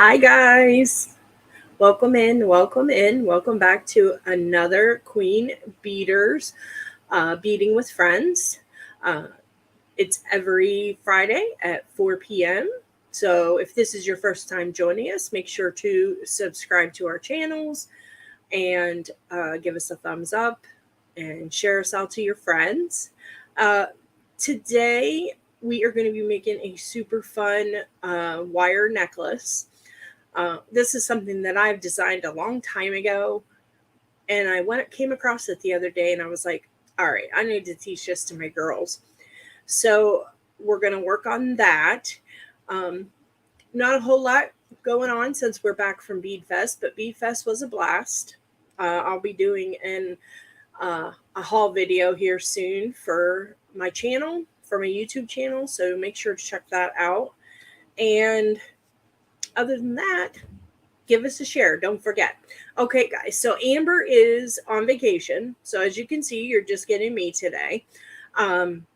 Hi, guys. Welcome in, welcome in, welcome back to another Queen Beaters Beading with Friends. Uh, it's every Friday at 4 p.m. So if this is your first time joining us, make sure to subscribe to our channels and give us a thumbs up and share us out to your friends. Uh, Today, we are going to be making a super fun wire necklace. This is something that I've designed a long time ago, and came across it the other day, and I was like, all right, I need to teach this to my girls. So we're going to work on that. Not a whole lot going on since we're back from Bead Fest, but Bead Fest was a blast. I'll be doing a haul video here soon for my channel, for my YouTube channel, so make sure to check that out. And other than that, give us a share. Don't forget. Okay, guys. So Amber is on vacation. So as you can see, you're just getting me today.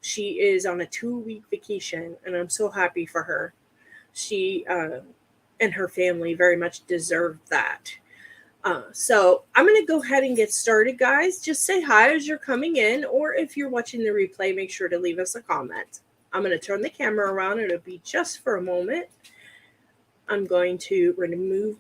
She is on a 2-week vacation, and I'm so happy for her. She and her family very much deserve that. So I'm going to go ahead and get started, guys. Just say hi as you're coming in, or if you're watching the replay, make sure to leave us a comment. I'm going to turn the camera around. It'll be just for a moment. I'm going to remove.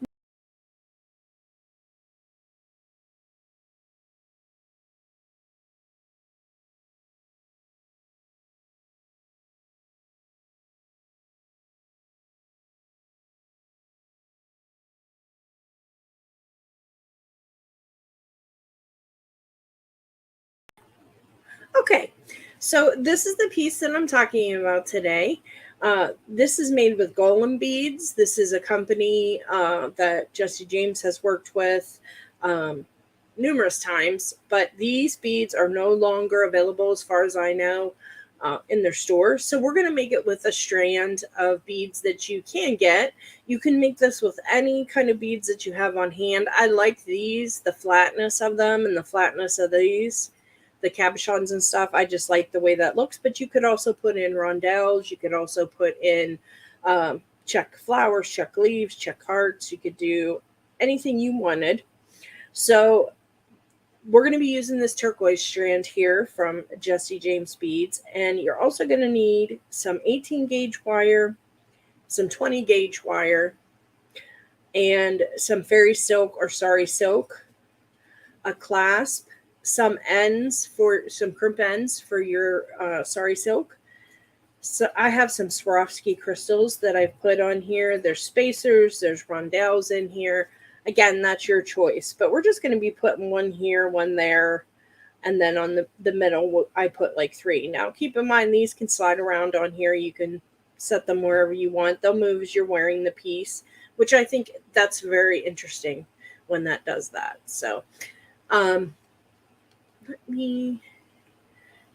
Okay, so this is the piece that I'm talking about today. This is made with Golem beads. This is a company that Jesse James has worked with numerous times, but these beads are no longer available, as far as I know, in their stores. So we're going to make it with a strand of beads that you can get. You can make this with any kind of beads that you have on hand. I like these, the flatness of them and the flatness of these, the cabochons and stuff. I just like the way that looks. But you could also put in rondelles. You could also put in check flowers, check leaves, check hearts. You could do anything you wanted. So we're going to be using this turquoise strand here from Jesse James Beads. And you're also going to need some 18 gauge wire, some 20 gauge wire, and some fairy silk or sari silk, a clasp, some ends for some crimp ends for your sari silk. So I have some Swarovski crystals that I've put on here. There's spacers, there's rondelles in here. Again, that's your choice, but we're just going to be putting one here, one there, and then on the middle, I put like 3. Now, keep in mind, these can slide around on here. You can set them wherever you want. They'll move as you're wearing the piece, which I think that's very interesting when that does that. So, let me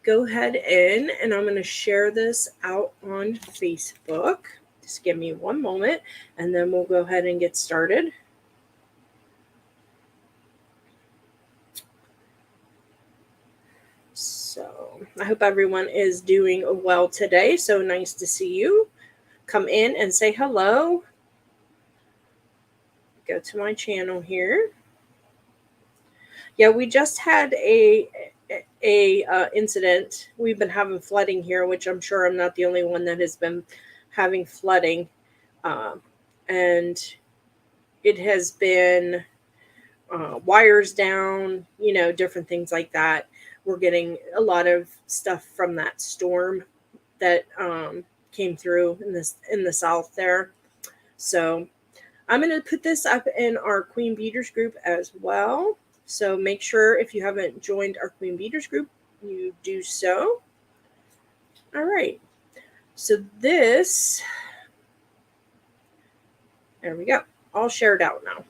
go ahead and I'm going to share this out on Facebook. Just give me one moment, and then we'll go ahead and get started. So I hope everyone is doing well today. So nice to see you. Come in and say hello. Go to my channel here. Yeah, we just had a incident. We've been having flooding here, which I'm sure I'm not the only one that has been having flooding, and it has been wires down, different things like that. We're getting a lot of stuff from that storm that came through in the south there. So I'm going to put this up in our Queen Beaters group as well. So make sure, if you haven't joined our Queen Beaters group, you do so. All right. So this, there we go. All shared out now.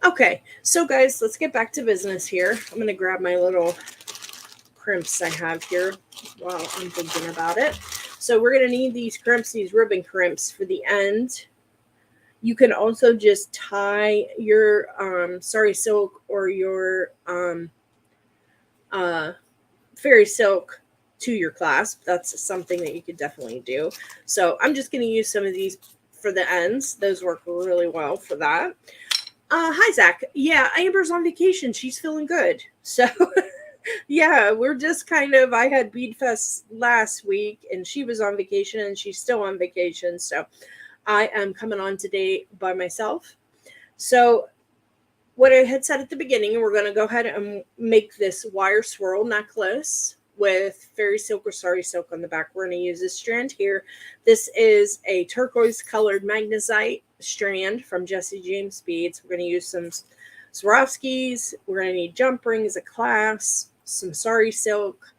Okay. So guys, let's get back to business here. I'm going to grab my little crimps I have here while I'm thinking about it. So we're going to need these crimps, these ribbon crimps for the end. You can also just tie your sari silk or your fairy silk to your clasp. That's something that you could definitely do. So I'm just going to use some of these for the ends. Those work really well for that. Hi, Zach. Yeah, Amber's on vacation. She's feeling good. So, yeah, we're just kind of, I had Bead Fest last week and she was on vacation and she's still on vacation. So, I am coming on today by myself. So, what I had said at the beginning, we're going to go ahead and make this wire swirl necklace with fairy silk or sari silk on the back. We're going to use this strand here. This is a turquoise colored magnesite strand from Jesse James Beads. We're going to use some Swarovskis. We're going to need jump rings, a clasp, some sari silk,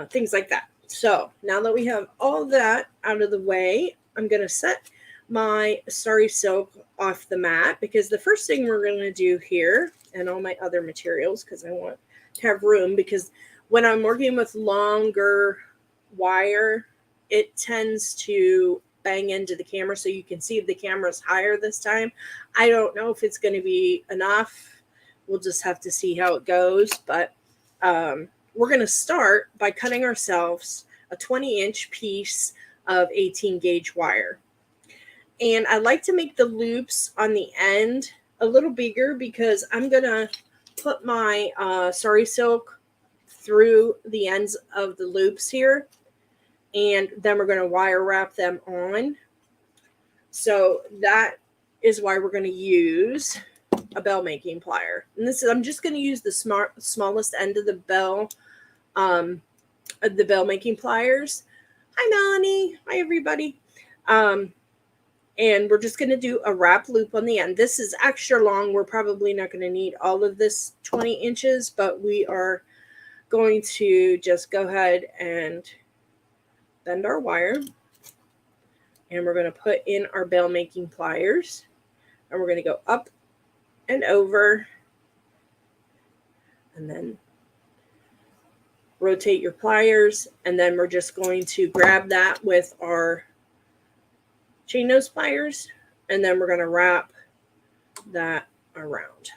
things like that. So now that we have all that out of the way, I'm going to set my sari silk off the mat, because the first thing we're going to do here, and all my other materials, because I want to have room, because when I'm working with longer wire, it tends to bang into the camera. So you can see the camera's higher this time. I don't know if it's going to be enough. We'll just have to see how it goes. But we're going to start by cutting ourselves a 20-inch piece of 18 gauge wire. And I like to make the loops on the end a little bigger, because I'm going to put my sari silk through the ends of the loops here. And then we're going to wire wrap them on. So that is why we're going to use a bell making plier. And this is, I'm just going to use the smallest end of the bell making pliers. Hi, Melanie. Hi, everybody. And we're just going to do a wrap loop on the end. This is extra long. We're probably not going to need all of this 20 inches, but we are going to just go ahead and bend our wire. And we're going to put in our bell making pliers. And we're going to go up and over. And then rotate your pliers. And then we're just going to grab that with our chain nose pliers, and then we're going to wrap that around.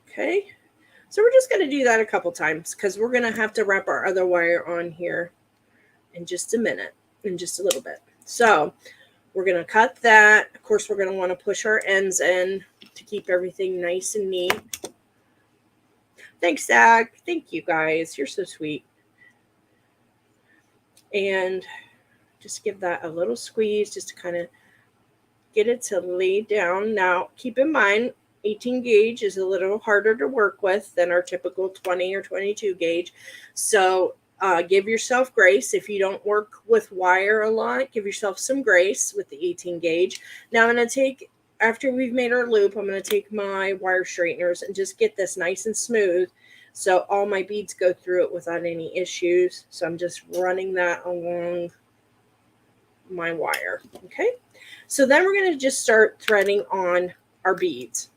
Okay, so we're just going to do that a couple times, because we're going to have to wrap our other wire on here in just a minute, in just a little bit. So we're going to cut that. Of course, we're going to want to push our ends in to keep everything nice and neat. Thanks, Zach. Thank you, guys. You're so sweet. And just give that a little squeeze just to kind of get it to lay down. Now, keep in mind, 18 gauge is a little harder to work with than our typical 20 or 22 gauge. So give yourself grace. If you don't work with wire a lot, give yourself some grace with the 18 gauge. Now I'm going to take, after we've made our loop, I'm going to take my wire straighteners and just get this nice and smooth, so all my beads go through it without any issues. So I'm just running that along my wire. Okay, so then we're going to just start threading on our beads.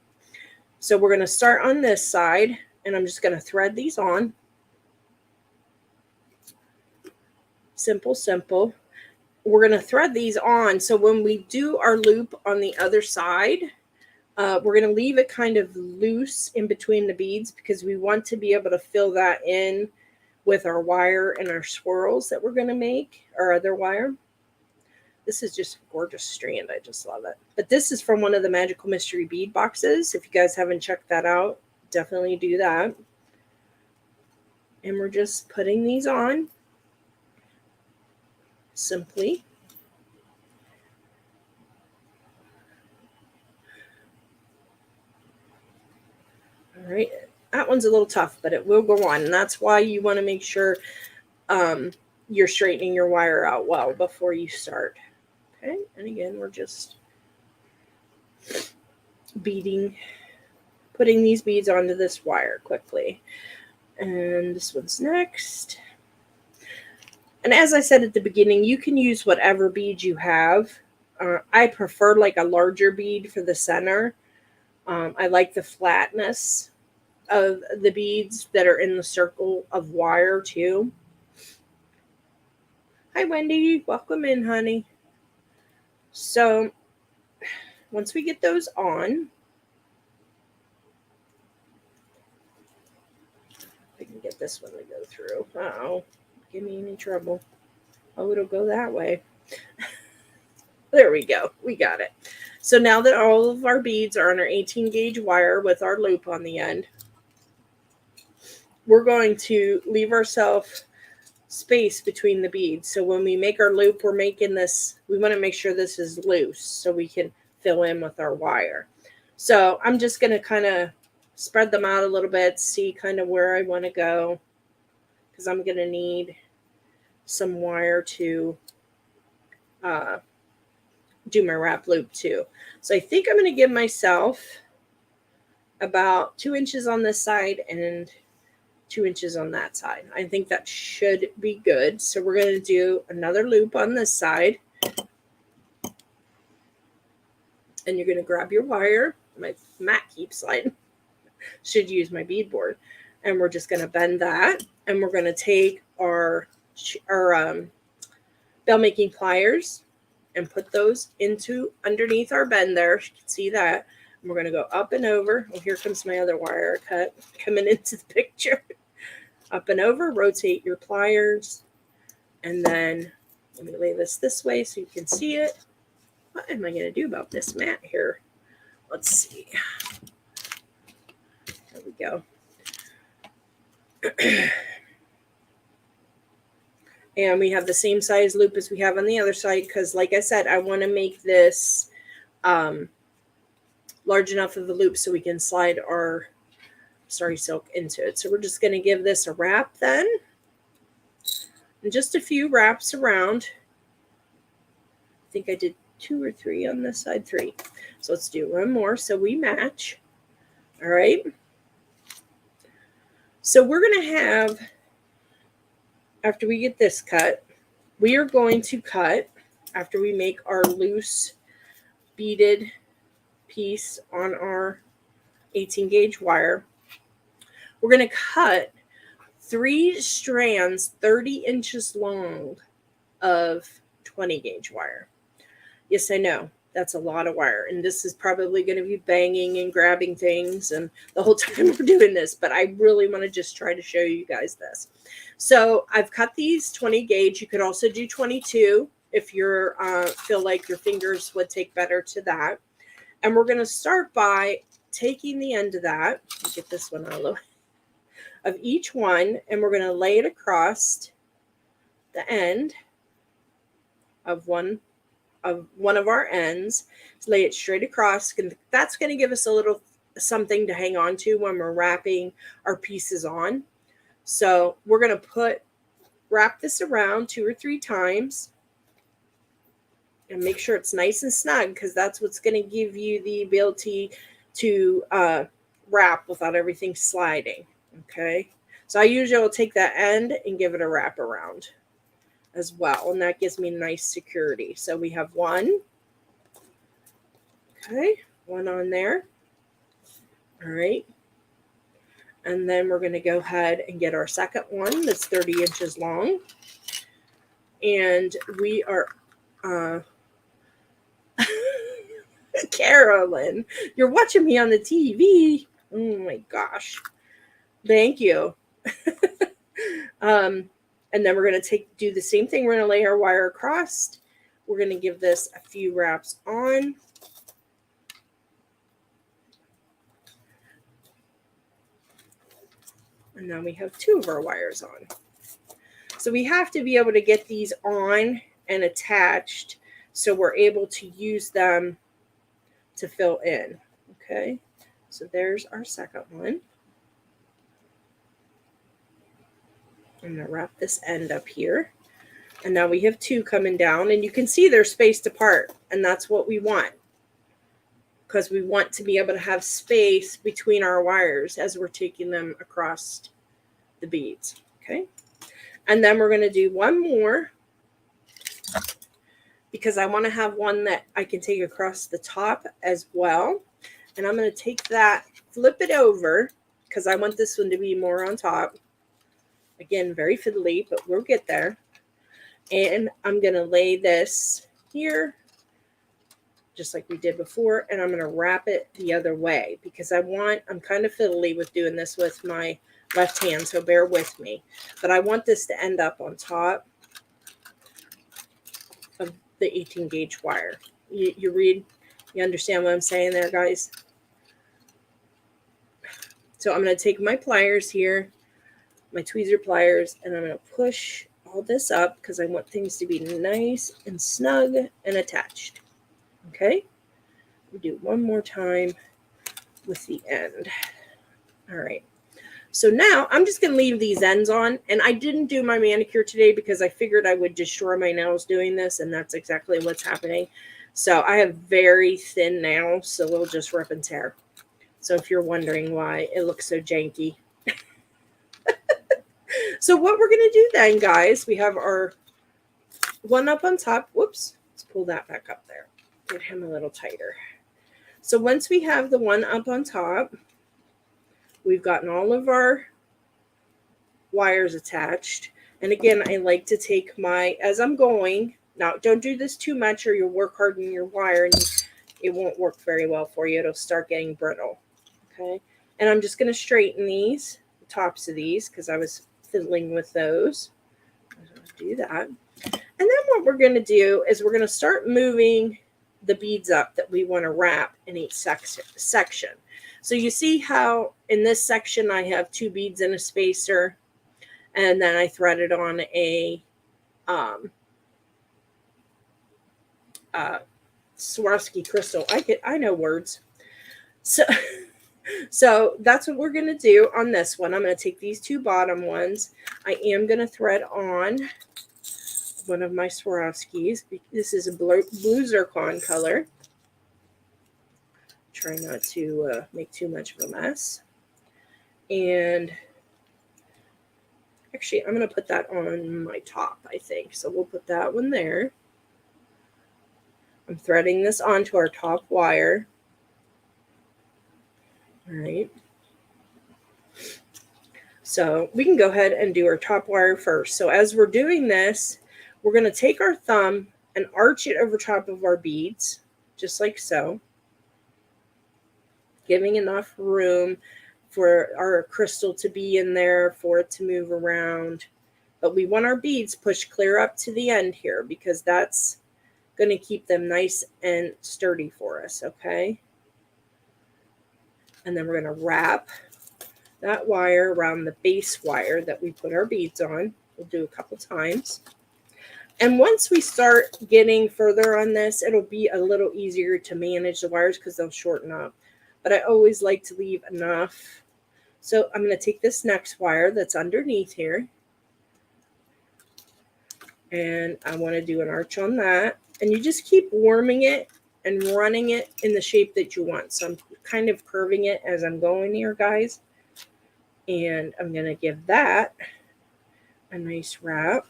So we're going to start on this side, and I'm just going to thread these on. Simple, simple. We're going to thread these on, so when we do our loop on the other side, we're going to leave it kind of loose in between the beads, because we want to be able to fill that in with our wire and our swirls that we're going to make, our other wire. This is just a gorgeous strand. I just love it. But this is from one of the Magical Mystery Bead boxes. If you guys haven't checked that out, definitely do that. And we're just putting these on simply. All right. That one's a little tough, but it will go on. And that's why you want to make sure you're straightening your wire out well before you start. Okay, and again, we're just beading, putting these beads onto this wire quickly. And this one's next. And as I said at the beginning, you can use whatever bead you have. I prefer like a larger bead for the center. I like the flatness of the beads that are in the circle of wire too. Hi, Wendy. Welcome in, honey. So once we get those on, I can get this one to go through. Uh-oh, give me any trouble. Oh, it'll go that way. There we go. We got it. So now that all of our beads are on our 18 gauge wire with our loop on the end, we're going to leave ourselves space between the beads. So when we make our loop, we're making this, we want to make sure this is loose so we can fill in with our wire. So I'm just going to kind of spread them out a little bit, see kind of where I want to go, because I'm going to need some wire to do my wrap loop too. So I think I'm going to give myself about 2 inches on this side and 2 inches on that side. I think that should be good. So we're going to do another loop on this side. And you're going to grab your wire. My mat keeps sliding. Should use my beadboard. And we're just going to bend that. And we're going to take our bell making pliers and put those into underneath our bend there. You can see that. And we're going to go up and over. Oh, here comes my other wire cut coming into the picture. Up and over, rotate your pliers. And then let me lay this way so you can see it. What am I going to do about this mat here? Let's see. There we go. And we have the same size loop as we have on the other side because, like I said, I want to make this large enough of a loop so we can slide our Starry Silk into it. So we're just going to give this a wrap then. And just a few wraps around. I think I did 2 or 3 on this side, 3. So let's do one more so we match. All right. So we're going to have, after we get this cut, we are going to cut, after we make our loose beaded piece on our 18 gauge wire, we're going to cut 3 strands 30 inches long of 20 gauge wire. Yes, I know. That's a lot of wire. And this is probably going to be banging and grabbing things and the whole time we're doing this. But I really want to just try to show you guys this. So I've cut these 20 gauge. You could also do 22 if you feel like your fingers would take better to that. And we're going to start by taking the end of that. Get this one out of the way. Of each one. And we're going to lay it across the end of one of our ends, lay it straight across. And that's going to give us a little something to hang on to when we're wrapping our pieces on. So we're going to wrap this around 2 or 3 times and make sure it's nice and snug because that's what's going to give you the ability to wrap without everything sliding. Okay. So I usually will take that end and give it a wrap around as well. And that gives me nice security. So we have 1. Okay. 1 on there. All right. And then we're going to go ahead and get our second one that's 30 inches long. And we are, Carolyn, you're watching me on the TV. Oh my gosh. Thank you. And then we're going to do the same thing. We're going to lay our wire across. We're going to give this a few wraps on. And then we have 2 of our wires on. So we have to be able to get these on and attached so we're able to use them to fill in. Okay, so there's our second one. I'm going to wrap this end up here. And now we have 2 coming down. And you can see they're spaced apart. And that's what we want. Because we want to be able to have space between our wires as we're taking them across the beads. Okay. And then we're going to do one more. Because I want to have one that I can take across the top as well. And I'm going to take that, flip it over. Because I want this one to be more on top. Again, very fiddly, but we'll get there. And I'm going to lay this here, just like we did before, and I'm going to wrap it the other way because I'm kind of fiddly with doing this with my left hand, so bear with me. But I want this to end up on top the 18 gauge wire. You read, you understand what I'm saying there, guys? So I'm going to take my pliers here, my tweezer pliers, and I'm going to push all this up because I want things to be nice and snug and attached. Okay? We'll do one more time with the end. All right. So now I'm just going to leave these ends on, and I didn't do my manicure today because I figured I would destroy my nails doing this, and that's exactly what's happening. So I have very thin nails, so they'll just rip and tear. So if you're wondering why it looks so janky. So what we're going to do then, guys, we have our one up on top. Whoops. Let's pull that back up there. Get him a little tighter. So once we have the one up on top, we've gotten all of our wires attached. And again, I like to take my, as I'm going, now don't do this too much or you'll work hard in your wire and it won't work very well for you. It'll start getting brittle. Okay. And I'm just going to straighten these, the tops of these, because I was fiddling with those. I'm going to do that. And then what we're going to do is we're going to start moving the beads up that we want to wrap in each section. So you see how in this section I have 2 beads in a spacer, and then I threaded on a Swarovski crystal. I know words. So that's what we're going to do on this one. I'm going to take these 2 bottom ones. I am going to thread on one of my Swarovskis. This is a blue zircon color. Try not to make too much of a mess. And actually, I'm going to put that on my top, I think. So we'll put that one there. I'm threading this onto our top wire. All right. So we can go ahead and do our top wire first. So as we're doing this, we're going to take our thumb and arch it over top of our beads, just like so, giving enough room for our crystal to be in there, for it to move around. But we want our beads pushed clear up to the end here because that's going to keep them nice and sturdy for us, okay? And then we're going to wrap that wire around the base wire that we put our beads on. We'll do a couple times. And once we start getting further on this, it'll be a little easier to manage the wires because they'll shorten up. But I always like to leave enough. So I'm going to take this next wire that's underneath here. And I want to do an arch on that. And you just keep warming it and running it in the shape that you want. So I'm kind of curving it as I'm going here, guys. And I'm going to give that a nice wrap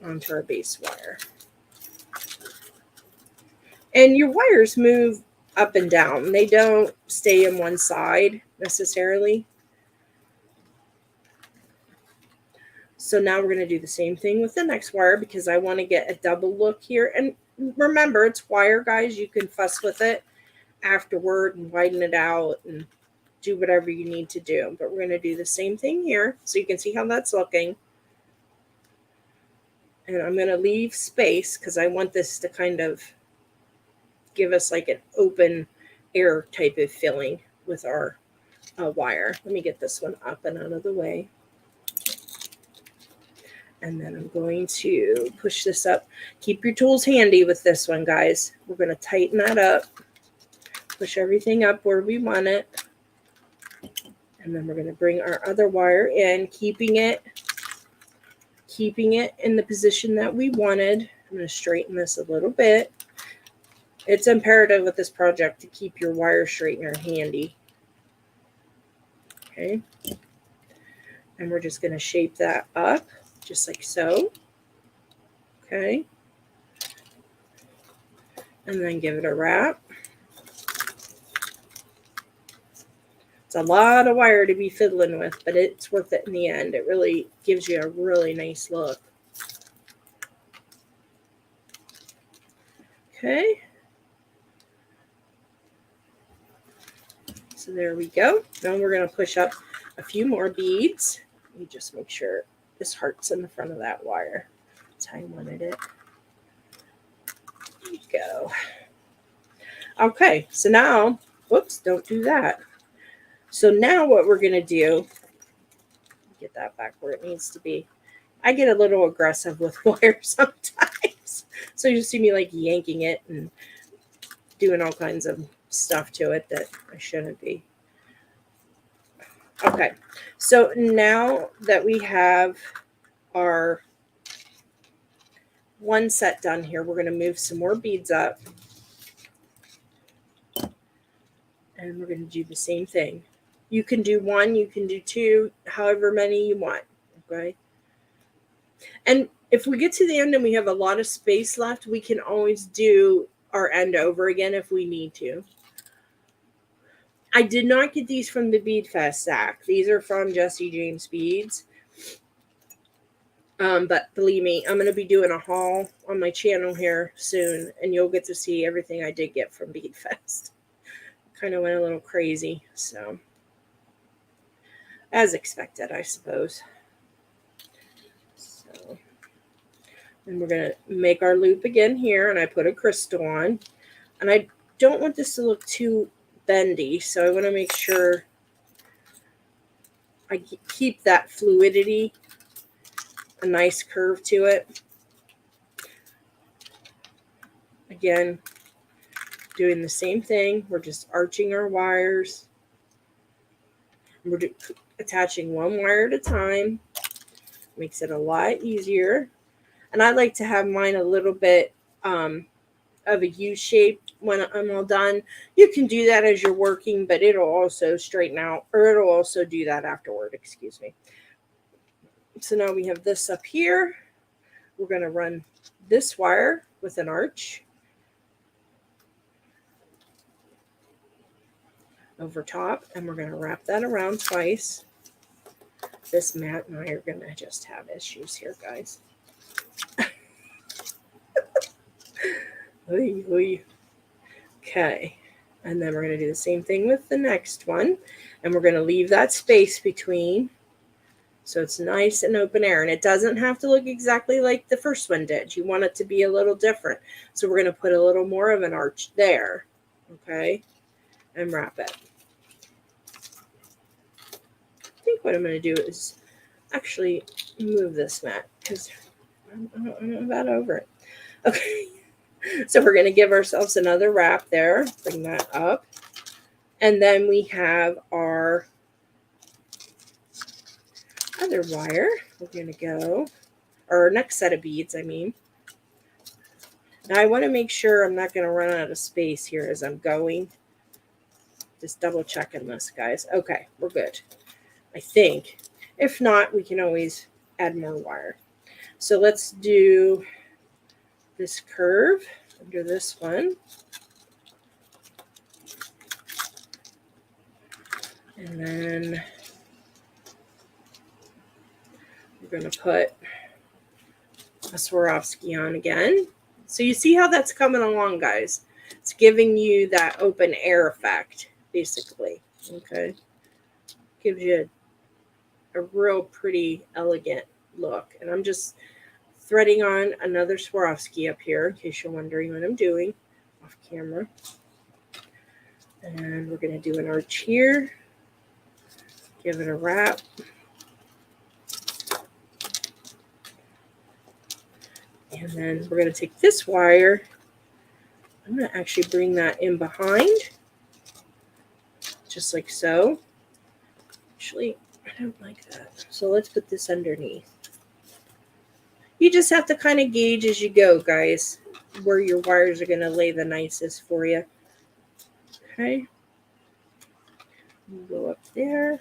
onto our base wire. And your wires move up and down. They don't stay in one side necessarily. So now we're going to do the same thing with the next wire because I want to get a double look here. And remember, it's wire, guys. You can fuss with it afterward and widen it out and do whatever you need to do. But we're going to do the same thing here so you can see how that's looking. And I'm going to leave space because I want this to kind of give us like an open air type of feeling with our wire. Let me get this one up and out of the way. And then I'm going to push this up. Keep your tools handy with this one, guys. We're going to tighten that up. Push everything up where we want it. And then we're going to bring our other wire in, keeping it in the position that we wanted. I'm going to straighten this a little bit. It's imperative with this project to keep your wire straightener handy. Okay. And we're just going to shape that up just like so. Okay. And then give it a wrap. It's a lot of wire to be fiddling with, but it's worth it in the end. It really gives you a really nice look. Okay. So there we go. Now we're going to push up a few more beads. Let me just make sure this heart's in the front of that wire. That's how I wanted it. go. Okay, so now, whoops, don't do that. So now what we're going to do, get that back where it needs to be. I get a little aggressive with wire sometimes. So you see me like yanking it and doing all kinds of stuff to it that I shouldn't be. Okay, so now that we have our one set done here, we're going to move some more beads up. And we're going to do the same thing. You can do one, you can do two, however many you want. Okay. And if we get to the end and we have a lot of space left, we can always do our end over again if we need to. I did not get these from the Bead Fest sack. These are from Jesse James Beads. But believe me, I'm going to be doing a haul on my channel here soon, and you'll get to see everything I did get from Bead Fest. Kind of went a little crazy, so as expected, I suppose. So, and we're going to make our loop again here, and I put a crystal on, and I don't want this to look too bendy, so I want to make sure I keep that fluidity, a nice curve to it. Again, doing the same thing. We're just arching our wires. We're attaching one wire at a time. Makes it a lot easier. And I like to have mine a little bit of a U shape when I'm all done. You can do that as you're working, but it'll also straighten out, or it'll also do that afterward, excuse me. So now we have this up here. We're going to run this wire with an arch over top, and we're going to wrap that around twice. This mat and I are going to just have issues here, guys. Okay, and then we're going to do the same thing with the next one, and we're going to leave that space between so it's nice and open air, and it doesn't have to look exactly like the first one did. You want it to be a little different, so we're going to put a little more of an arch there, okay, and wrap it. I think what I'm going to do is actually move this mat because I'm about over it. Okay. So we're going to give ourselves another wrap there. Bring that up. And then we have our other wire. We're going to go, or our next set of beads, I mean. Now I want to make sure I'm not going to run out of space here as I'm going. Just double checking this, guys. Okay, we're good, I think. If not, we can always add more wire. So let's do this curve under this one. And then we're going to put a Swarovski on again. So you see how that's coming along, guys. It's giving you that open air effect, basically. Okay. Gives you a real pretty, elegant look. And I'm just threading on another Swarovski up here, in case you're wondering what I'm doing off camera. And we're going to do an arch here. Give it a wrap. And then we're going to take this wire. I'm going to actually bring that in behind. Just like so. Actually, I don't like that. So let's put this underneath. You just have to kind of gauge as you go, guys, where your wires are going to lay the nicest for you. Okay. We'll go up there.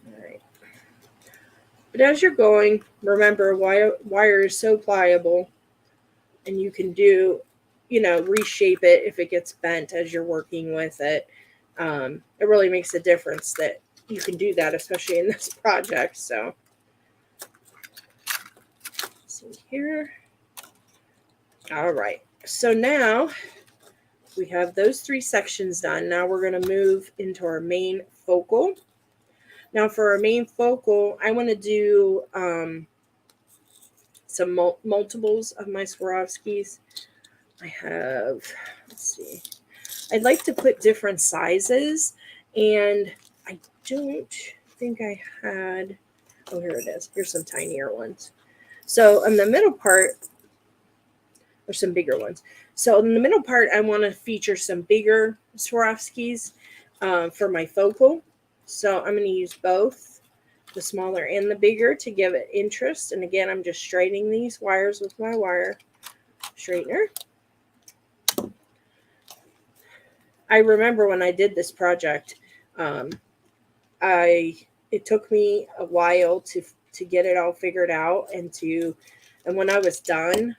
All right. But as you're going, remember, wire is so pliable, and you can do, reshape it if it gets bent as you're working with it. It really makes a difference that you can do that, especially in this project. So, see here. All right. So now we have those three sections done. Now we're going to move into our main focal. Now for our main focal, I want to do some multiples of my Swarovskis. I have, let's see, I'd like to put different sizes, and I don't think I had, oh, here it is. Here's some tinier ones. So in the middle part, there's some bigger ones. So in the middle part, I want to feature some bigger Swarovskis for my focal. So I'm going to use both the smaller and the bigger to give it interest. And again, I'm just straightening these wires with my wire straightener. I remember when I did this project, it took me a while to get it all figured out, and when I was done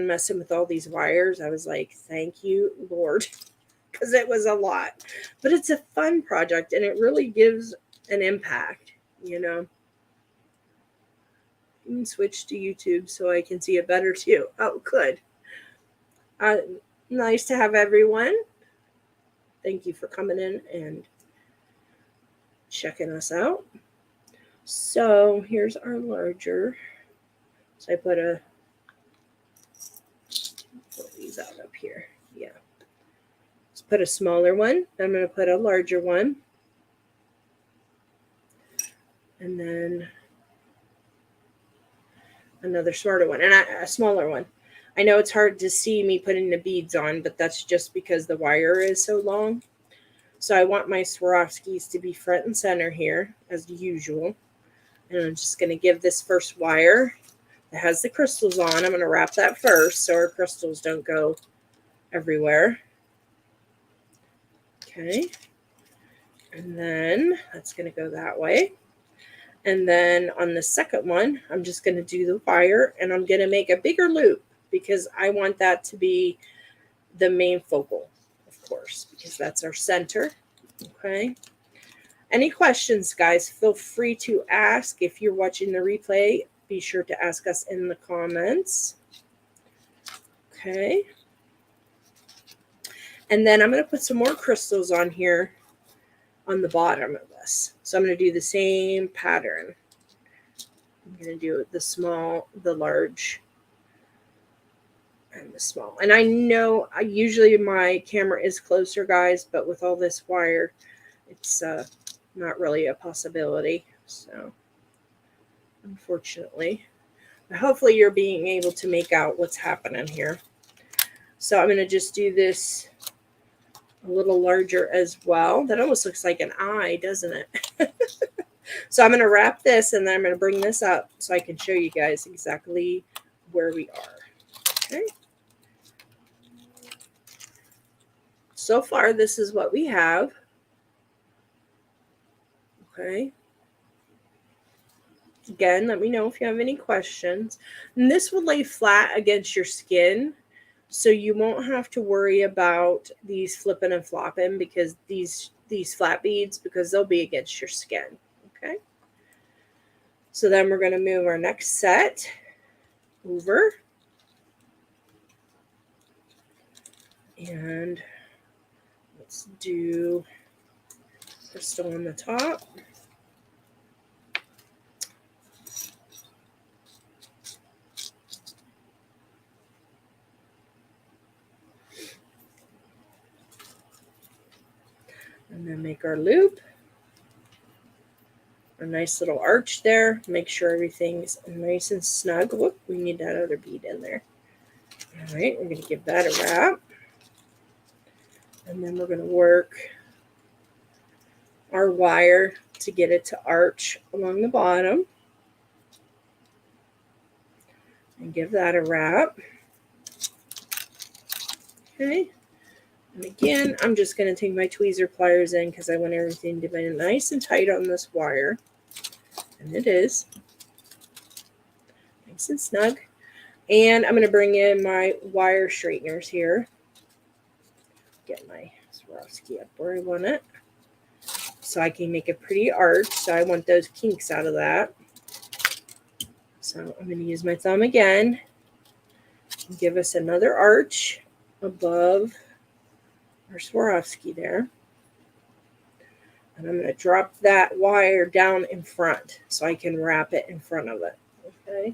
messing with all these wires, I was like, thank you, Lord, because it was a lot. But it's a fun project, and it really gives an impact, you know. You can switch to YouTube so I can see it better too. Oh, good. Nice to have everyone. Thank you for coming in and checking us out. So here's our larger. So I put these out up here. Yeah. Let's put a smaller one. I'm going to put a larger one. And then another smaller one. And a smaller one. I know it's hard to see me putting the beads on, but that's just because the wire is so long. So I want my Swarovskis to be front and center here, as usual. And I'm just going to give this first wire that has the crystals on, I'm going to wrap that first so our crystals don't go everywhere. Okay. And then that's going to go that way. And then on the second one, I'm just going to do the wire, and I'm going to make a bigger loop because I want that to be the main focal, of course, because that's our center. Okay. Any questions, guys? Feel free to ask. If you're watching the replay, be sure to ask us in the comments. Okay. And then I'm going to put some more crystals on here on the bottom of this. So I'm going to do the same pattern. I'm going to do the small, the large, and the small. And I know usually my camera is closer, guys, but with all this wire, it's not really a possibility. So unfortunately, but hopefully you're being able to make out what's happening here. So I'm going to just do this a little larger as well. That almost looks like an eye, doesn't it? So I'm going to wrap this, and then I'm going to bring this up so I can show you guys exactly where we are. Okay. So far, this is what we have. Okay. Again, let me know if you have any questions. And this will lay flat against your skin, so you won't have to worry about these flipping and flopping because these flat beads, because they'll be against your skin. Okay. So then we're going to move our next set over. And let's do crystal on the top. And then make our loop. A nice little arch there. Make sure everything's nice and snug. Whoop, we need that other bead in there. All right, we're going to give that a wrap. And then we're going to work our wire to get it to arch along the bottom. And give that a wrap. Okay. And again, I'm just going to take my tweezer pliers in because I want everything to be nice and tight on this wire. And it is. Nice and snug. And I'm going to bring in my wire straighteners here. Get my Swarovski up where I want it. So I can make a pretty arch. So I want those kinks out of that. So I'm going to use my thumb again. And give us another arch above our Swarovski there. And I'm going to drop that wire down in front so I can wrap it in front of it. Okay.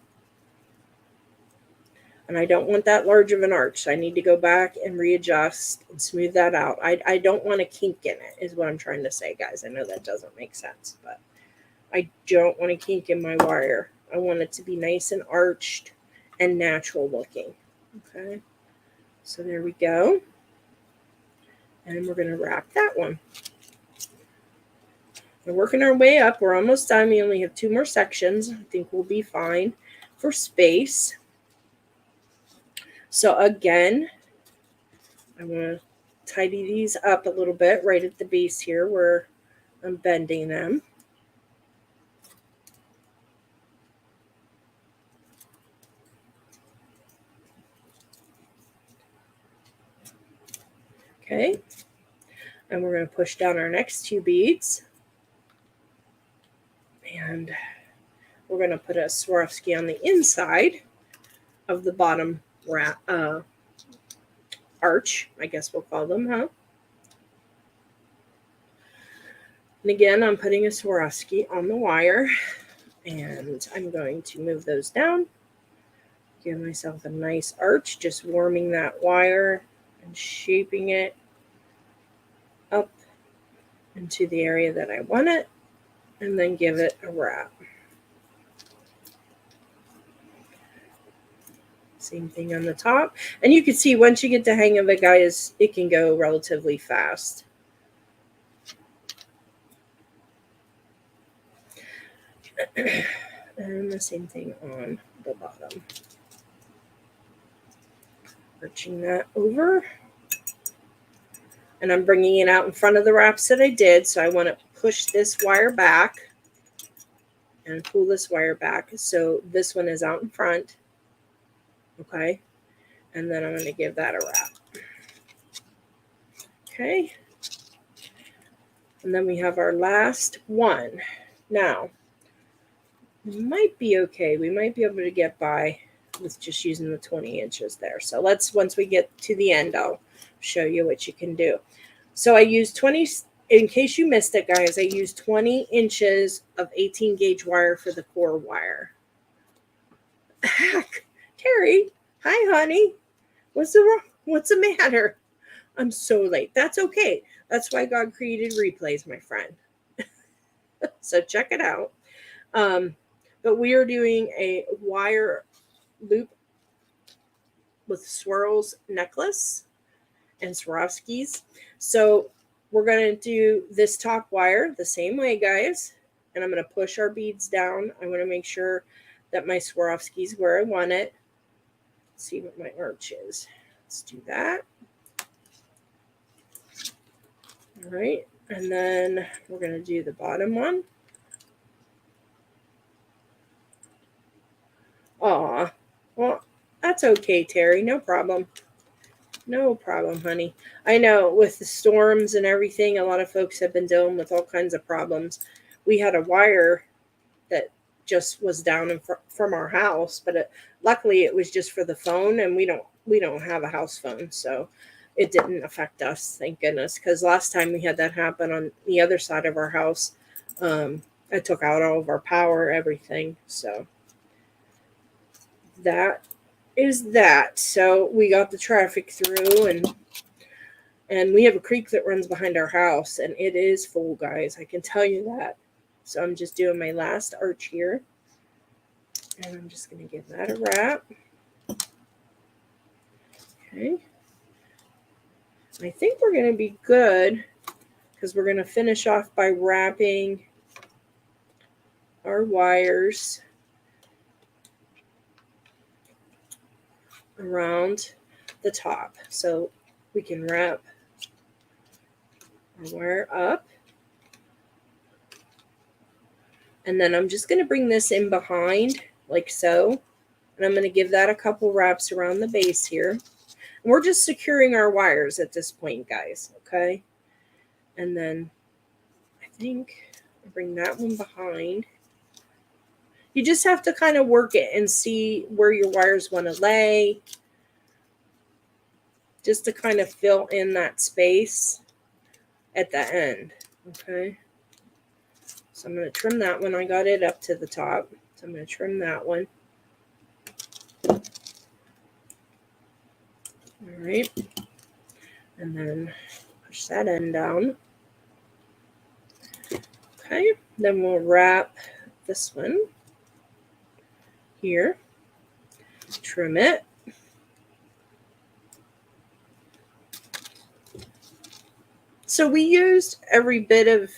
And I don't want that large of an arch. So I need to go back and readjust and smooth that out. I don't want a kink in it, is what I'm trying to say, guys. I know that doesn't make sense, but I don't want a kink in my wire. I want it to be nice and arched and natural looking. Okay. So there we go. And we're going to wrap that one. We're working our way up. We're almost done. We only have 2 more sections. I think we'll be fine for space. So again, I'm going to tidy these up a little bit right at the base here where I'm bending them. Okay. And we're going to push down our next 2 beads. And we're going to put a Swarovski on the inside of the bottom arch, I guess we'll call them, huh? And again, I'm putting a Swarovski on the wire, and I'm going to move those down, give myself a nice arch, just warming that wire and shaping it up into the area that I want it, and then give it a wrap. Same thing on the top. And you can see once you get the hang of it, guys, it can go relatively fast. And the same thing on the bottom. Arching that over. And I'm bringing it out in front of the wraps that I did. So I want to push this wire back and pull this wire back. So this one is out in front. Okay. And then I'm going to give that a wrap. Okay. And then we have our last one. Now, we might be okay. We might be able to get by with just using the 20 inches there. So once we get to the end, I'll show you what you can do. So I used 20, in case you missed it, guys, I used 20 inches of 18 gauge wire for the core wire. Heck, Terry, hi, honey. What's the matter? I'm so late. That's okay. That's why God created replays, my friend. So check it out. But we are doing a wire loop with swirls necklace and Swarovskis. So we're going to do this top wire the same way, guys. And I'm going to push our beads down. I want to make sure that my Swarovski is where I want it. Let's see what my arch is. Let's do that. All right. And then we're going to do the bottom one. Aw, well, that's okay, Terry. No problem. No problem, honey. I know with the storms and everything, a lot of folks have been dealing with all kinds of problems. We had a wire that just was down from our house, but luckily it was just for the phone, and we don't have a house phone, so it didn't affect us, thank goodness. Because last time we had that happen on the other side of our house, it took out all of our power, everything. So that is that. So we got the traffic through, and we have a creek that runs behind our house, and it is full, guys. I can tell you that. So I'm just doing my last arch here, and I'm just going to give that a wrap. Okay. I think we're going to be good because we're going to finish off by wrapping our wires around the top. So we can wrap our wire up. And then I'm just going to bring this in behind like so. And I'm going to give that a couple wraps around the base here. And we're just securing our wires at this point, guys. Okay. And then I think I'll bring that one behind. You just have to kind of work it and see where your wires want to lay, just to kind of fill in that space at the end. Okay. So I'm going to trim that one. I got it up to the top. So I'm going to trim that one. All right. And then push that end down. Okay. Then we'll wrap this one here. Trim it. So we used every bit of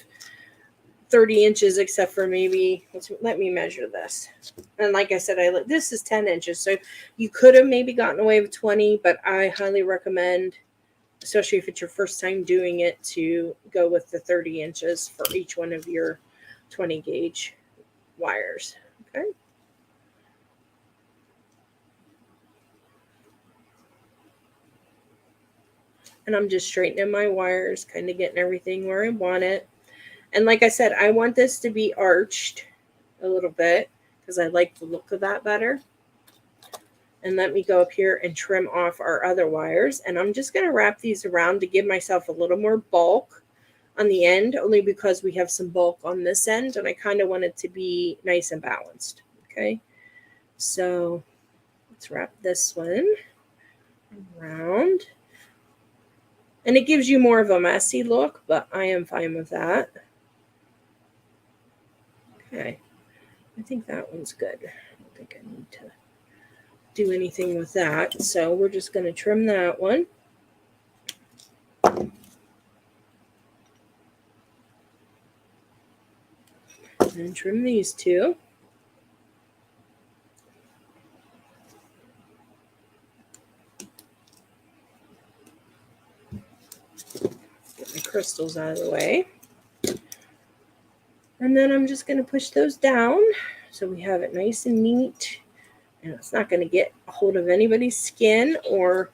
30 inches except for maybe, let me measure this. And like I said, this is 10 inches. So you could have maybe gotten away with 20, but I highly recommend, especially if it's your first time doing it, to go with the 30 inches for each one of your 20 gauge wires. Okay. And I'm just straightening my wires, kind of getting everything where I want it. And like I said, I want this to be arched a little bit because I like the look of that better. And let me go up here and trim off our other wires. And I'm just going to wrap these around to give myself a little more bulk on the end, only because we have some bulk on this end. And I kind of want it to be nice and balanced. Okay. So let's wrap this one around. And it gives you more of a messy look, but I am fine with that. Okay. I think that one's good. I don't think I need to do anything with that. So we're just going to trim that one. And trim these two. Get my crystals out of the way. And then I'm just going to push those down so we have it nice and neat. And it's not going to get a hold of anybody's skin or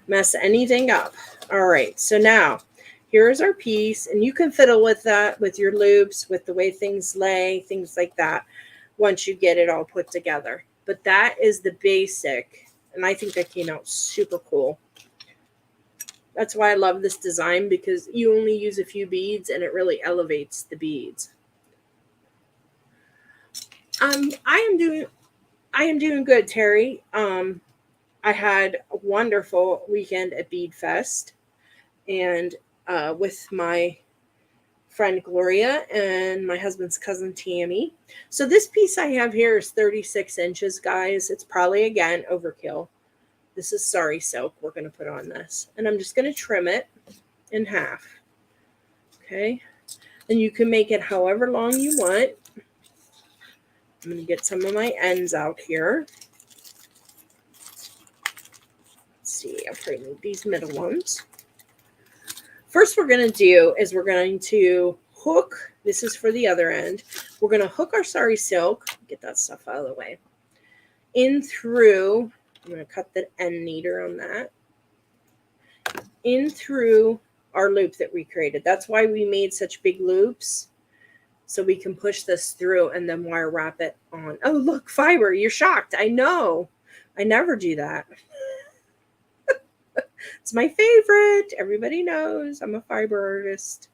mess anything up. All right, so now here's our piece, and you can fiddle with that with your loops, with the way things lay, things like that, once you get it all put together. But that is the basic, and I think that came out super cool. That's why I love this design, because you only use a few beads and it really elevates the beads. I am doing good, Terry. I had a wonderful weekend at Bead Fest, and with my friend Gloria and my husband's cousin Tammy. So this piece I have here is 36 inches, guys. It's probably, again, overkill. This is sari silk we're going to put on this. And I'm just going to trim it in half. Okay. And you can make it however long you want. I'm going to get some of my ends out here. Let's see. I'll probably need these middle ones. First we're going to do is we're going to hook. This is for the other end. We're going to hook our sari silk. Get that stuff out of the way. In through. I'm going to cut the end neater on that. In through our loop that we created. That's why we made such big loops. So we can push this through and then wire wrap it on. Oh, look, fiber. You're shocked. I know. I never do that. It's my favorite. Everybody knows I'm a fiber artist.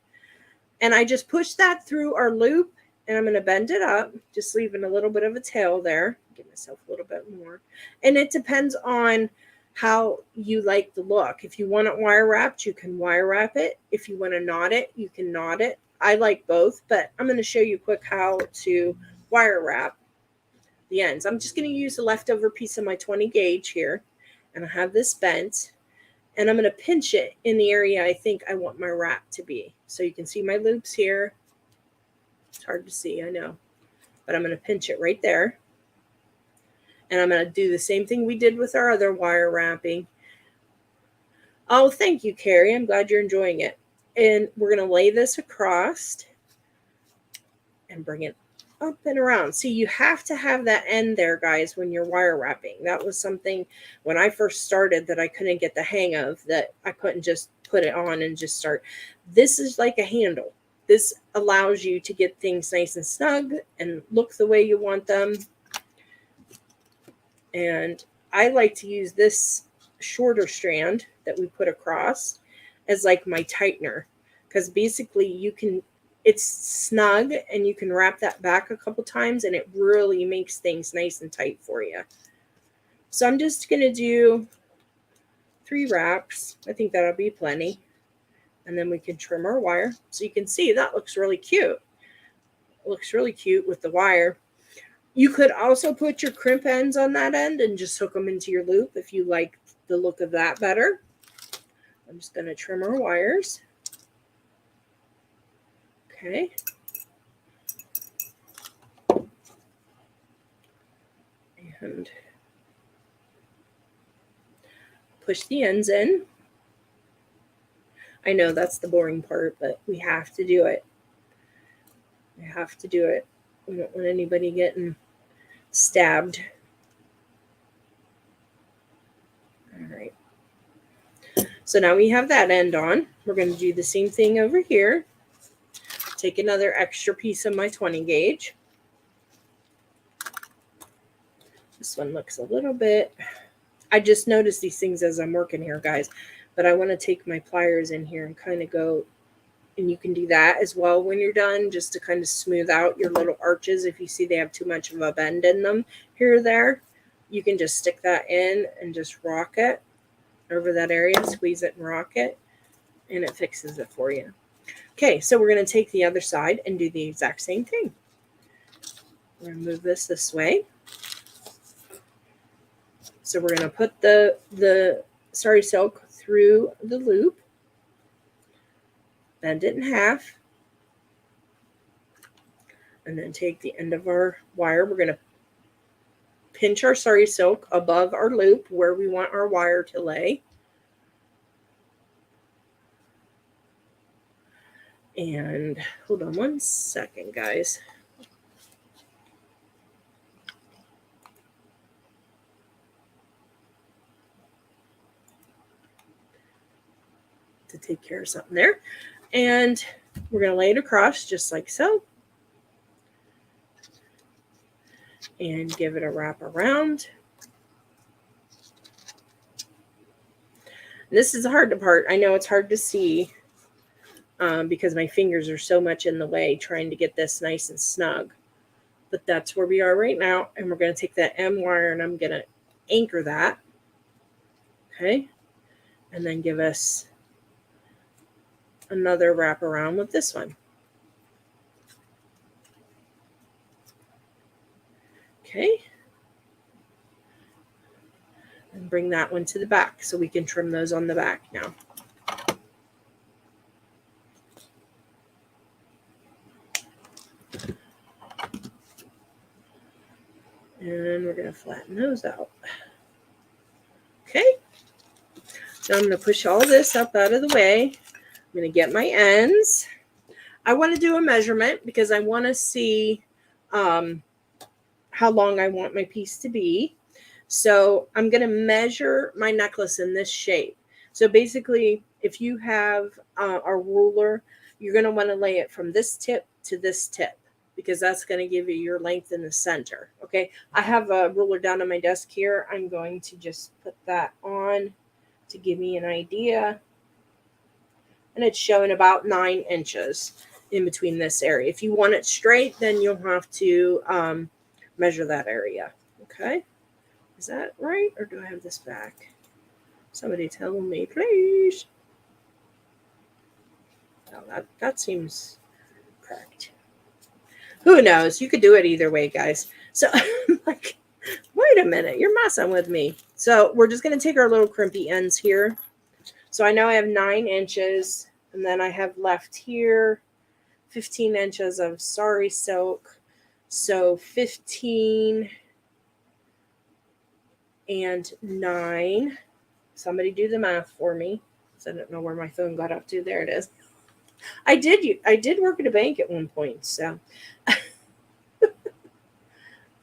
And I just push that through our loop, and I'm going to bend it up, just leaving a little bit of a tail there. Give myself a little bit more. And it depends on how you like the look. If you want it wire wrapped, you can wire wrap it. If you want to knot it, you can knot it. I like both, but I'm going to show you quick how to wire wrap the ends. I'm just going to use a leftover piece of my 20 gauge here, and I have this bent, and I'm going to pinch it in the area I think I want my wrap to be. So you can see my loops here. It's hard to see, I know, but I'm going to pinch it right there. And I'm going to do the same thing we did with our other wire wrapping. Oh, thank you, Carrie. I'm glad you're enjoying it. And we're going to lay this across and bring it up and around. See, you have to have that end there, guys, when you're wire wrapping. That was something when I first started that I couldn't get the hang of, that I couldn't just put it on and just start. This is like a handle. This allows you to get things nice and snug and look the way you want them. And I like to use this shorter strand that we put across as like my tightener, because basically it's snug and you can wrap that back a couple times and it really makes things nice and tight for you. So I'm just going to do 3 wraps. I think that'll be plenty. And then we can trim our wire. So you can see that looks really cute. It looks really cute with the wire. You could also put your crimp ends on that end and just hook them into your loop if you like the look of that better. I'm just going to trim our wires. Okay. And push the ends in. I know that's the boring part, but we have to do it. We have to do it. We don't want anybody getting stabbed. All right. So now we have that end on. We're going to do the same thing over here. Take another extra piece of my 20 gauge. This one looks a little bit... I just noticed these things as I'm working here, guys. But I want to take my pliers in here and kind of go... And you can do that as well when you're done, just to kind of smooth out your little arches. If you see they have too much of a bend in them here or there, you can just stick that in and just rock it over that area, squeeze it and rock it, and it fixes it for you. Okay, so we're going to take the other side and do the exact same thing. We're going to move this way. So we're going to put the sari silk through the loop. Bend it in half, and then take the end of our wire. We're going to pinch our sari silk above our loop where we want our wire to lay. And hold on one second, guys. To take care of something there. And we're going to lay it across just like so. And give it a wrap around. This is the hard part. I know it's hard to see because my fingers are so much in the way trying to get this nice and snug. But that's where we are right now. And we're going to take that M wire and I'm going to anchor that. Okay. And then give us another wrap around with this one. Okay. And bring that one to the back so we can trim those on the back now. And we're going to flatten those out. Okay. So I'm going to push all this up out of the way. I'm going to get my ends. I want to do a measurement because I want to see how long I want my piece to be. So I'm going to measure my necklace in this shape. So basically, if you have a ruler, you're going to want to lay it from this tip to this tip because that's going to give you your length in the center. Okay, I have a ruler down on my desk here. I'm going to just put that on to give me an idea. And it's showing about 9 inches in between this area. If you want it straight, then you'll have to measure that area. Okay. Is that right? Or do I have this back? Somebody tell me, please. No, that seems correct. Who knows? You could do it either way, guys. So I'm like, wait a minute. You're messing with me. So we're just going to take our little crimpy ends here. So I know I have 9 inches. And then I have left here 15 inches of sari silk. So 15 and 9. Somebody do the math for me. I don't know where my phone got up to. There it is. I did work at a bank at one point. So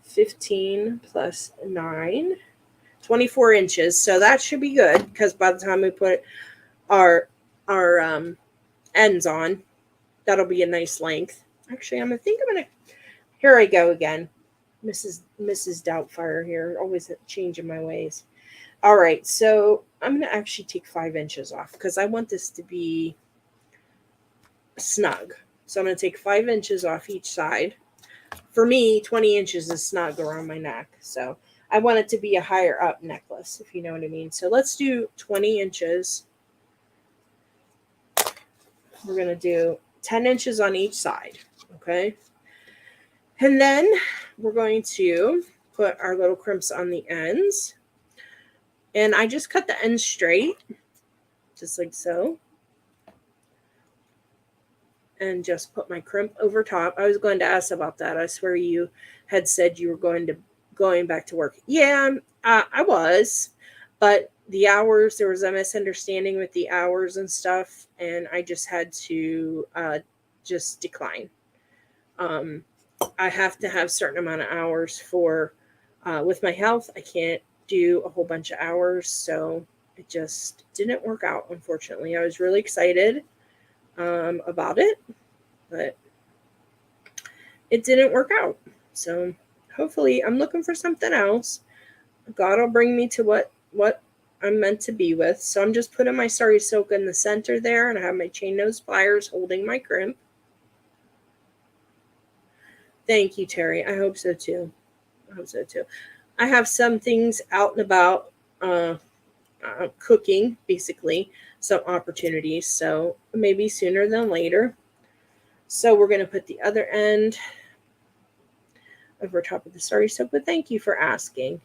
15 plus 9, 24 inches. So that should be good because by the time we put our ends on, that'll be a nice length. Actually, I'm gonna here I go again. Mrs. Doubtfire here, always changing my ways. All right, so I'm gonna actually take 5 inches off because I want this to be snug. So I'm going to take 5 inches off each side. For me, 20 inches is snug around my neck. So I want it to be a higher up necklace, if you know what I mean. So let's do 20 inches. We're going to do 10 inches on each side. Okay. And then we're going to put our little crimps on the ends. And I just cut the ends straight, just like so. And just put my crimp over top. I was going to ask about that. I swear you had said you were going back to work. Yeah, I was. But the hours, there was a misunderstanding with the hours and stuff. And I just had to just decline. I have to have a certain amount of hours for, with my health, I can't do a whole bunch of hours. So it just didn't work out, unfortunately. I was really excited about it, but it didn't work out. So hopefully I'm looking for something else. God will bring me to what I'm meant to be with. So I'm just putting my sari silk in the center there, and I have my chain nose pliers holding my crimp. Thank you, Terry. I hope so too. I have some things out and about cooking, basically, some opportunities. So maybe sooner than later. So we're going to put the other end over top of the sari silk. But thank you for asking.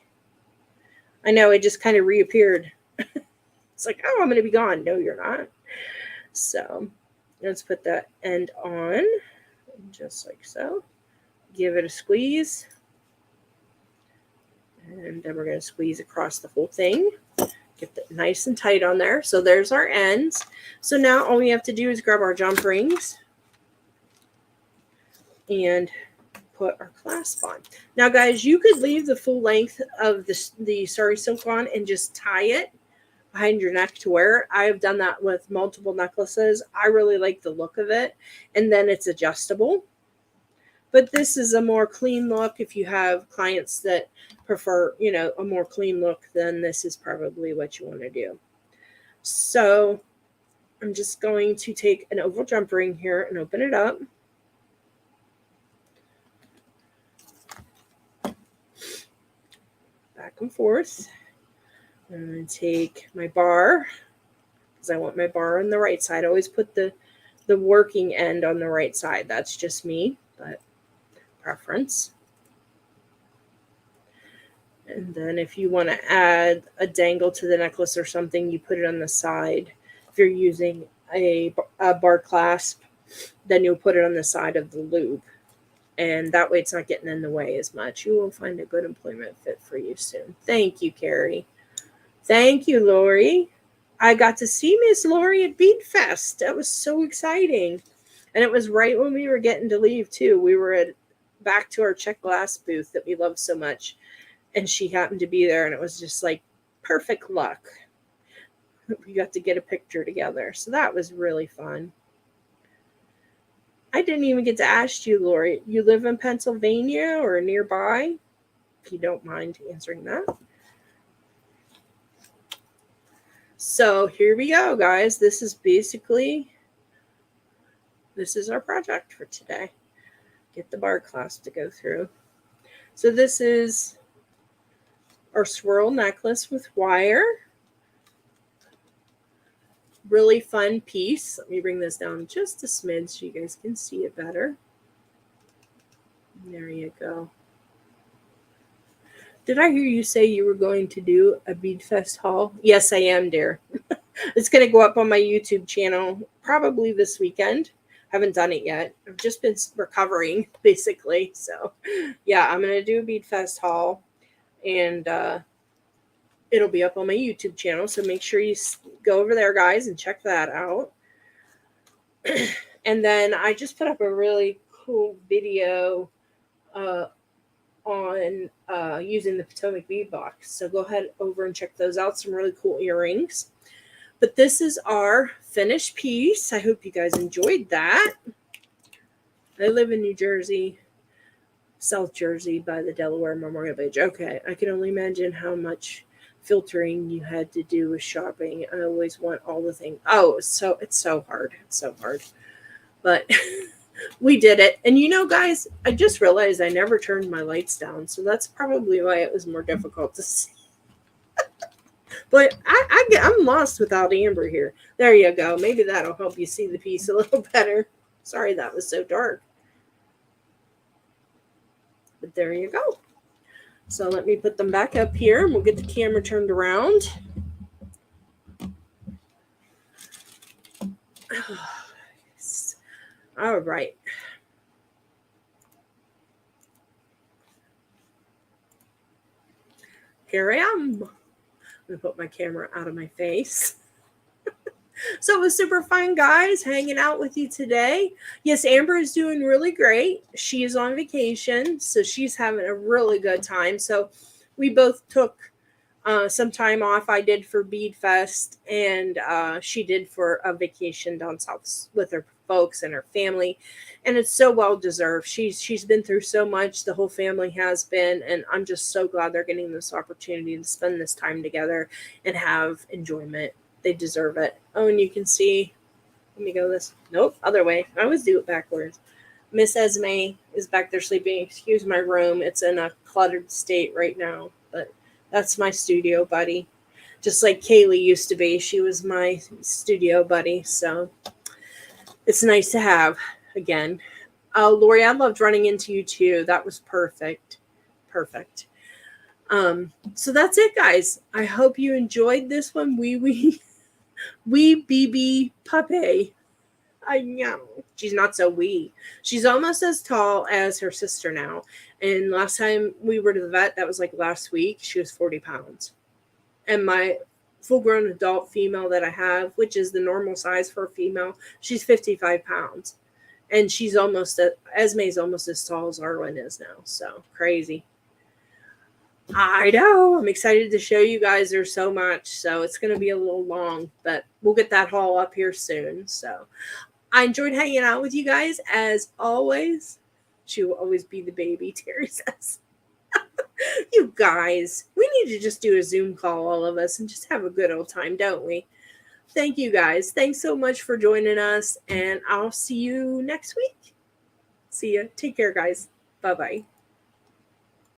I know it just kind of reappeared. It's like, oh, I'm going to be gone. No, you're not. So let's put that end on just like so. Give it a squeeze. And then we're going to squeeze across the whole thing. Get it nice and tight on there. So there's our ends. So now all we have to do is grab our jump rings and put our clasp on. Now, guys, you could leave the full length of the sari silk on and just tie it behind your neck to wear it. I have done that with multiple necklaces. I really like the look of it. And then it's adjustable. But this is a more clean look. If you have clients that prefer, a more clean look, then this is probably what you want to do. So I'm just going to take an oval jump ring here and open it up. Back and forth. I'm going to take my bar, because I want my bar on the right side. I always put the working end on the right side. That's just me, but preference. And then if you want to add a dangle to the necklace or something, you put it on the side. If you're using a bar clasp, then you'll put it on the side of the loop. And that way it's not getting in the way as much. You will find a good employment fit for you soon. Thank you, Carrie. Thank you, Lori. I got to see Miss Lori at Bead Fest. That was so exciting. And it was right when we were getting to leave, too. We were back to our check glass booth that we love so much. And she happened to be there, and it was just like perfect luck. We got to get a picture together. So that was really fun. I didn't even get to ask you, Lori. You live in Pennsylvania or nearby? If you don't mind answering that. So here we go, guys. This is our project for today. Get the bar clasp to go through. So this is our swirl necklace with wire. Really fun piece. Let me bring this down just a smidge so you guys can see it better. There you go. Did I hear you say you were going to do a Bead Fest haul? Yes, I am, dear. It's going to go up on my YouTube channel probably this weekend. Haven't done it yet. I've just been recovering, basically. So, yeah, I'm going to do a Bead Fest haul. And it'll be up on my YouTube channel. So make sure you go over there, guys, and check that out. And then I just put up a really cool video on using the Potomac bead box. So go ahead over and check those out. Some really cool earrings. But this is our finished piece. I hope you guys enjoyed that. I live in New Jersey, South Jersey by the Delaware Memorial Bridge. Okay, I can only imagine how much filtering you had to do with shopping. I always want all the things. Oh, it's so hard. It's so hard. But we did it. And you know, guys, I just realized I never turned my lights down. So that's probably why it was more difficult to see. But I'm lost without Amber here. There you go. Maybe that'll help you see the piece a little better. Sorry that was so dark. But there you go. So let me put them back up here and we'll get the camera turned around. All right. Here I am. I'm going to put my camera out of my face. So it was super fun, guys, hanging out with you today. Yes, Amber is doing really great. She is on vacation, so she's having a really good time. So we both took some time off. I did for Bead Fest, and she did for a vacation down south with her folks and her family, and it's so well deserved. She's been through so much. The whole family has been, and I'm just so glad they're getting this opportunity to spend this time together and have enjoyment. They deserve it. Oh, and you can see, let me go this, nope, other way. I always do it backwards. Miss Esme is back there sleeping. Excuse my room. It's in a cluttered state right now, but that's my studio buddy. Just like Kaylee used to be. She was my studio buddy. So it's nice to have again. Lori, I loved running into you too. That was perfect. Perfect. So that's it, guys. I hope you enjoyed this one. Wee BB puppy. I know. She's not so wee. She's almost as tall as her sister now. And last time we were to the vet, that was like last week, she was 40 pounds. And my full-grown adult female that I have, which is the normal size for a female, she's 55 pounds. And she's Esme's almost as tall as Arwen is now. So crazy. I know. I'm excited to show you guys. There's so much. So it's going to be a little long, but we'll get that haul up here soon. So I enjoyed hanging out with you guys as always. She will always be the baby, Terry says. You guys, we need to just do a Zoom call, all of us, and just have a good old time, don't we? Thank you, guys. Thanks so much for joining us, and I'll see you next week. See ya. Take care, guys. Bye-bye.